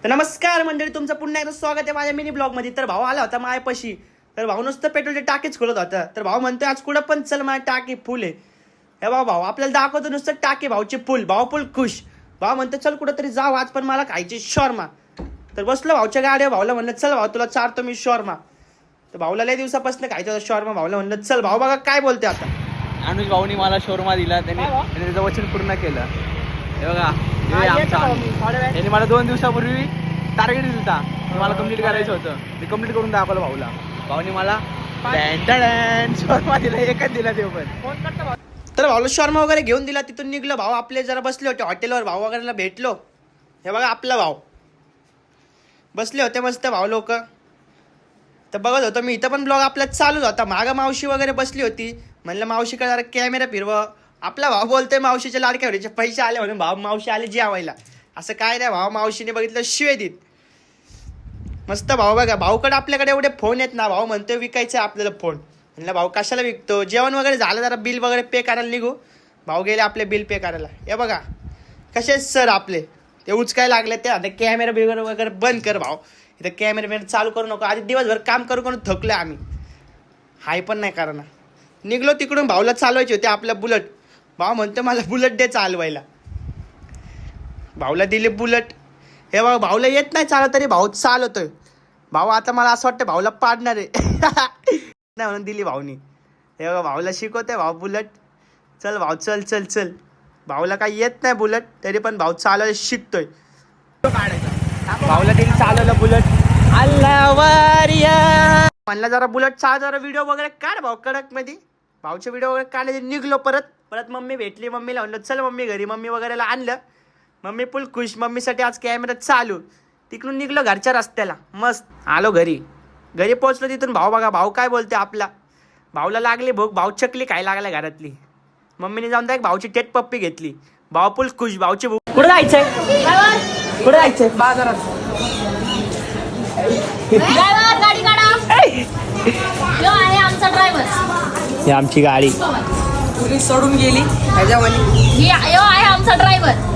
तर नमस्कार मंडळी, तुमचं पुन्हा एकदा स्वागत आहे माझ्या मिनी ब्लॉग मध्ये. तर भाऊ आला होता मायापाशी. तर भाऊ नुसतं पेट्रोलचे टाकीच खोलत होता. तर भाऊ म्हणतोय आज कुठं पण चल, माझी टाकी फुल आहे. हे भाऊ आपल्याला दाखवतो नुसतं टाकी भाऊची फुल. भाऊ फुल खुश. भाऊ म्हणतो चल कुठं तरी जाऊ आज, पण मला खायची शॉर्मा. तर बसलो भाऊच्या गाड्या. भाऊला म्हणलं चल भाऊ तुला चारतो मी शॉर्मा. तर भाऊला लय दिवसापासून खायचं होतं शॉर्मा. भाऊला म्हणलं चल. भाऊ बघा काय बोलते आता. अनुज भाऊनी मला शोरमा दिला, त्याने त्याचं वचन पूर्ण केलं. हे बघा त्यांनी मला 2 दिवसापूर्वी टार्गेट दिलता, मला कम्प्लीट करायचं होतं. ते कम्प्लीट करून दाखवलं भाऊला. भाऊनी मला शोरमा दिला, एकच दिला ते पण. तर भाऊला शॉर्मा वगैरे घेऊन दिला. तिथून निघलो. भाऊ आपले जरा बसले होते हॉटेलवर. भाऊ वगैरेला भेटलो. हे बघा आपला भाऊ बसले होते मस्त भाऊ लोक. तर बघत होतो मी इथं पण ब्लॉग आपल्यात चालूच होता. मागं मावशी वगैरे बसली होती. म्हणलं मावशीकडे जरा कॅमेरा फिरवा. आपला भाऊ बोलतोय मावशीच्या लाडक्या होडीचे पैसे आले म्हणून भाऊ मावशी आले जेवायला. असं काय नाही, भाऊ मावशीने बघितलं शिवे देत. मस्त भाऊ बघा. भाऊकडे आपल्याकडे एवढे फोन आहेत ना. भाऊ म्हणतोय विकायचं आपल्याला फोन. म्हणलं भाऊ कशाला विकतो, जेवण वगैरे झालं जरा बिल वगैरे पे करायला निघू. भाऊ गेले आपले बिल पे करायला. हे बघा कसे सर आपले ते उचकाय लागले. ते आता कॅमेरा बिगर वगैरे बंद कर भाऊ. इथं कॅमेरा चालू करू नको. आधी दिवसभर काम करू करून थकलो आम्ही. हाय पण नाही कारण निघलो तिकडून. भाऊला चालवायची होती आपल्या बुलेट. भाऊ म्हणतो मला बुलेट दे चालवायला. भाऊला दिले बुलेट. हे बघा भाऊला येत नाही चालत तरी भाऊ चालवतोय. भाऊ आता मला असं वाटतं भाऊला पाडणार आहे नाही म्हणून दिली भाऊनी. हे बघा भाऊला शिकवतोय भाऊ बुलेट. चल भाऊ चल चल चल. भाऊला काही येत नाही बुलेट तरी पण भाऊ चालवायला शिकतोय. भाऊला दिली चालवलं बुलेट. म्हणला जरा बुलेट चाल, जरा व्हिडिओ वगैरे काढ भाऊ कडक मध्ये. भाऊचे व्हिडिओ वगैरे काढले. निघलो परत मम्मी भेटली. मम्मीला म्हणलं चल मम्मी घरी. मम्मी वगैरेला आणलं. मम्मी फुल खुश. मम्मीसाठी आज कॅमेरा चालू. तिकडून निघलो घरच्या रस्त्याला. मस्त आलो घरी. पोहोचलो. तिथून भाऊ बघा भाऊ काय बोलते आपला. भाऊला लागली भूक. भाऊ चकली खायला लागला घरातली. मम्मीने जाऊन एक भाऊची टेट पप्पी घेतली. भाऊ फुल खुश. भाऊची भूक. कुठं जायचंय, कुठं जायचंय? बाजारात. गाडी काढा. यो आहे आमचा ड्रायव्हर. ही आमची गाडी सोडून गेली. यो आहे आमचा ड्रायव्हर.